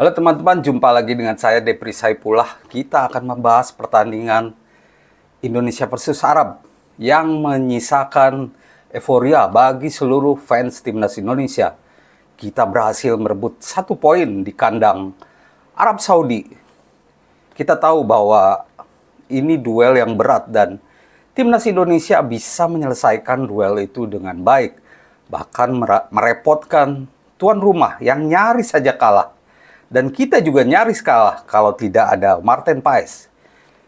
Halo teman-teman, jumpa lagi dengan saya Depri Saipullah. Kita akan membahas pertandingan Indonesia versus Arab yang menyisakan euforia bagi seluruh fans timnas Indonesia. Kita berhasil merebut 1 poin di kandang Arab Saudi. Kita tahu bahwa ini duel yang berat dan timnas Indonesia bisa menyelesaikan duel itu dengan baik. Bahkan merepotkan tuan rumah yang nyaris saja kalah. Dan kita juga nyaris kalah kalau tidak ada Martin Paes.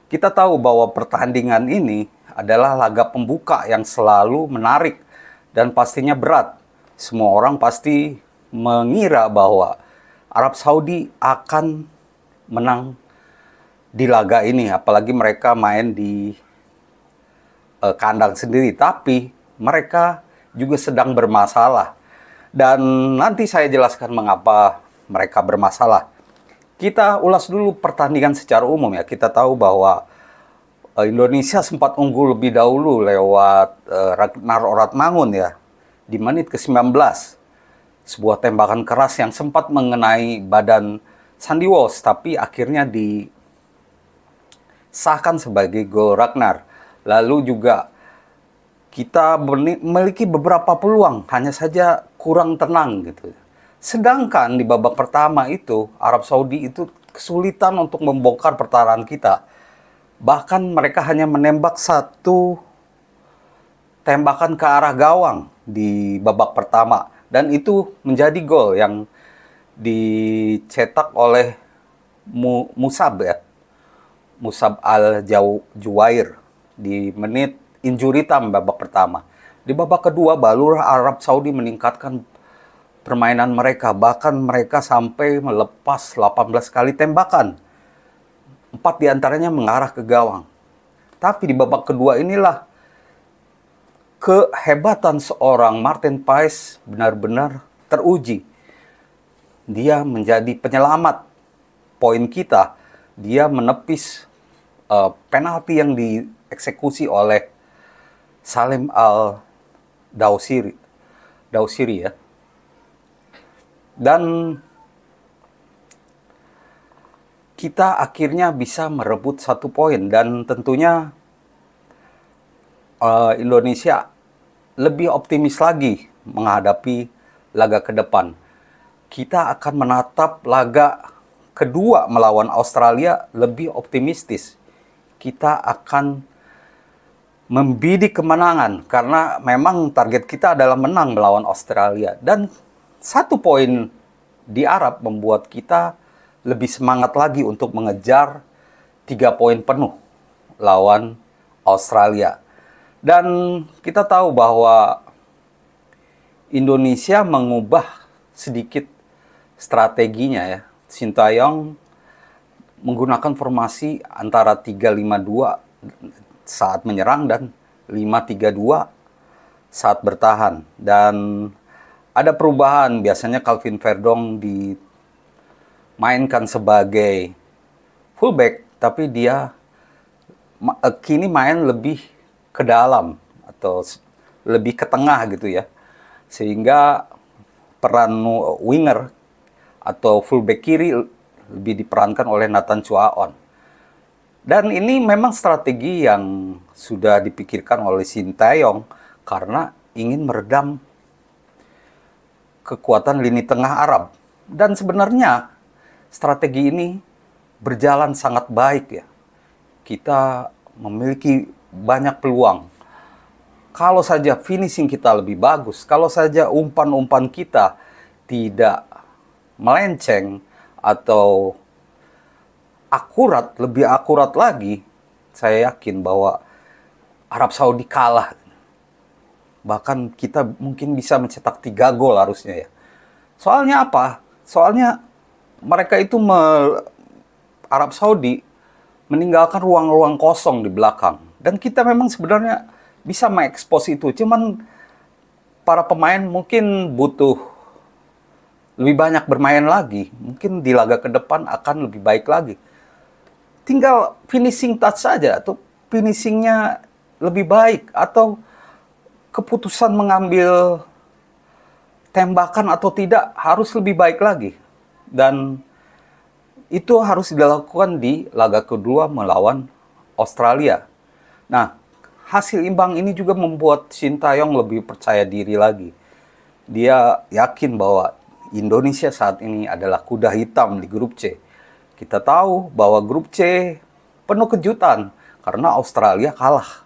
Kita tahu bahwa pertandingan ini adalah laga pembuka yang selalu menarik dan pastinya berat. Semua orang pasti mengira bahwa Arab Saudi akan menang di laga ini, apalagi mereka main di kandang sendiri. Tapi mereka juga sedang bermasalah. Dan nanti saya jelaskan mengapa mereka bermasalah. Kita ulas dulu pertandingan secara umum ya. Kita tahu bahwa Indonesia sempat unggul lebih dahulu lewat Ragnar Oratmangun ya. Di menit ke-19. Sebuah tembakan keras yang sempat mengenai badan Sandi Walsh, tapi akhirnya disahkan sebagai gol Ragnar. Lalu juga kita memiliki beberapa peluang, hanya saja kurang tenang gitu. Sedangkan di babak pertama itu, Arab Saudi itu kesulitan untuk membongkar pertahanan kita. Bahkan mereka hanya menembak satu tembakan ke arah gawang di babak pertama. Dan itu menjadi gol yang dicetak oleh Musab ya. Musab Al-Juwair di menit injury time babak pertama. Di babak kedua, barulah Arab Saudi meningkatkan permainan mereka, bahkan mereka sampai melepas 18 kali tembakan. 4 diantaranya mengarah ke gawang. Tapi di babak kedua inilah kehebatan seorang Martin Paes benar-benar teruji. Dia menjadi penyelamat poin kita. Dia menepis penalti yang dieksekusi oleh Salim Al-Dawsiri ya. Dan kita akhirnya bisa merebut 1 poin. Dan tentunya Indonesia lebih optimis lagi menghadapi laga ke depan. Kita akan menatap laga kedua melawan Australia lebih optimistis. Kita akan membidik kemenangan karena memang target kita adalah menang melawan Australia. Dan 1 poin di Arab membuat kita lebih semangat lagi untuk mengejar 3 poin penuh lawan Australia. Dan kita tahu bahwa Indonesia mengubah sedikit strateginya ya. Sintayong menggunakan formasi antara 3-5-2 saat menyerang dan 5-3-2 saat bertahan. Dan ada perubahan, biasanya Calvin Verdong dimainkan sebagai fullback, tapi dia kini main lebih ke dalam atau lebih ke tengah gitu ya. Sehingga peran winger atau fullback kiri lebih diperankan oleh Nathan Chuaon. Dan ini memang strategi yang sudah dipikirkan oleh Sintayong karena ingin meredam kekuatan lini tengah Arab. Dan sebenarnya strategi ini berjalan sangat baik ya. Kita memiliki banyak peluang. Kalau saja finishing kita lebih bagus, kalau saja umpan-umpan kita tidak melenceng atau akurat, lebih akurat lagi, saya yakin bahwa Arab Saudi kalah. Bahkan kita mungkin bisa mencetak 3 gol harusnya ya. Soalnya apa? Soalnya mereka itu Arab Saudi meninggalkan ruang-ruang kosong di belakang. Dan kita memang sebenarnya bisa mengekspos itu. Cuman para pemain mungkin butuh lebih banyak bermain lagi. Mungkin di laga ke depan akan lebih baik lagi. Tinggal finishing touch saja atau finishingnya lebih baik atau keputusan mengambil tembakan atau tidak harus lebih baik lagi. Dan itu harus dilakukan di laga kedua melawan Australia. Nah, hasil imbang ini juga membuat Sintayong lebih percaya diri lagi. Dia yakin bahwa Indonesia saat ini adalah kuda hitam di grup C. Kita tahu bahwa grup C penuh kejutan karena Australia kalah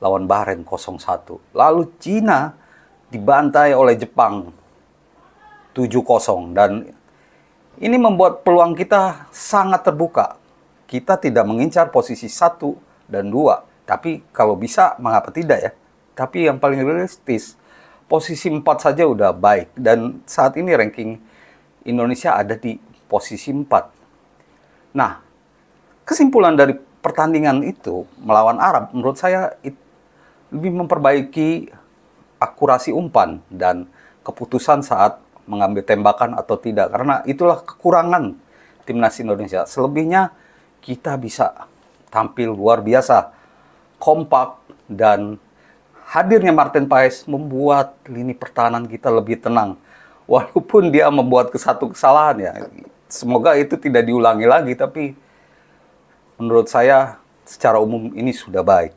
lawan Bahrain 0-1. Lalu Cina dibantai oleh Jepang 7-0, dan ini membuat peluang kita sangat terbuka. Kita tidak mengincar posisi 1 dan 2, tapi kalau bisa mengapa tidak ya. Tapi yang paling realistis, posisi 4 saja udah baik, dan saat ini ranking Indonesia ada di posisi 4. Nah, kesimpulan dari pertandingan itu melawan Arab menurut saya lebih memperbaiki akurasi umpan dan keputusan saat mengambil tembakan atau tidak, karena itulah kekurangan timnas Indonesia. Selebihnya kita bisa tampil luar biasa, kompak, dan hadirnya Martin Paes membuat lini pertahanan kita lebih tenang. Walaupun dia membuat satu kesalahan ya, semoga itu tidak diulangi lagi, tapi menurut saya secara umum ini sudah baik.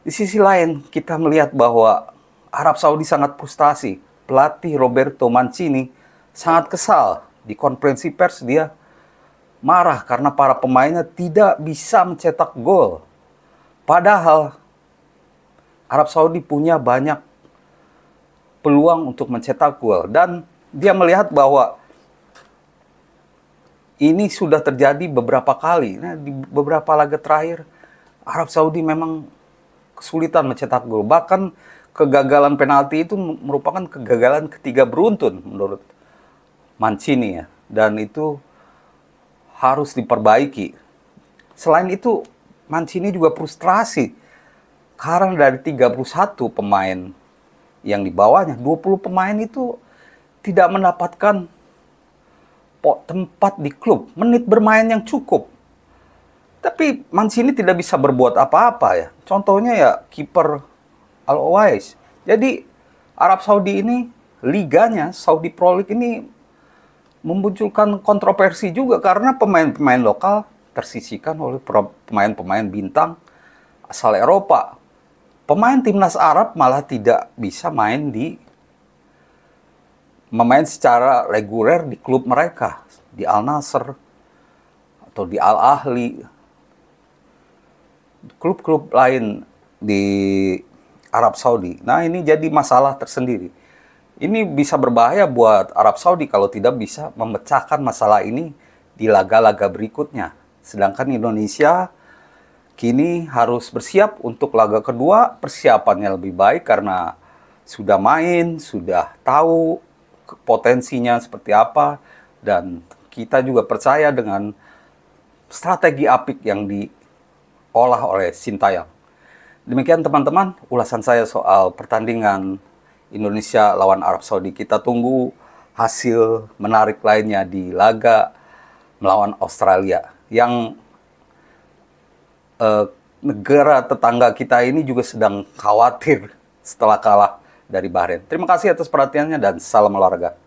Di sisi lain kita melihat bahwa Arab Saudi sangat frustasi. Pelatih Roberto Mancini sangat kesal. Di konferensi pers dia marah karena para pemainnya tidak bisa mencetak gol. Padahal Arab Saudi punya banyak peluang untuk mencetak gol. Dan dia melihat bahwa ini sudah terjadi beberapa kali. Nah, di beberapa laga terakhir Arab Saudi memang kesulitan mencetak gol. Bahkan kegagalan penalti itu merupakan kegagalan ketiga beruntun menurut Mancini ya. Dan itu harus diperbaiki. Selain itu, Mancini juga frustrasi karena dari 31 pemain yang dibawanya, 20 pemain itu tidak mendapatkan tempat di klub, menit bermain yang cukup. Tapi Mancini tidak bisa berbuat apa-apa ya. Contohnya ya kiper Al-Owais. Jadi Arab Saudi ini, liganya Saudi Pro League ini memunculkan kontroversi juga karena pemain-pemain lokal tersisihkan oleh pemain-pemain bintang asal Eropa. Pemain timnas Arab malah tidak bisa memain secara reguler di klub mereka, di Al Nassr atau di Al Ahli, klub-klub lain di Arab Saudi. Nah, ini jadi masalah tersendiri. Ini bisa berbahaya buat Arab Saudi kalau tidak bisa memecahkan masalah ini di laga-laga berikutnya. Sedangkan Indonesia kini harus bersiap untuk laga kedua, persiapannya lebih baik karena sudah main, sudah tahu potensinya seperti apa, dan kita juga percaya dengan strategi apik yang diolah oleh Sintayong. Demikian teman-teman, ulasan saya soal pertandingan Indonesia lawan Arab Saudi. Kita tunggu hasil menarik lainnya di laga melawan Australia. Yang negara tetangga kita ini juga sedang khawatir setelah kalah dari Bahrain. Terima kasih atas perhatiannya dan salam olahraga.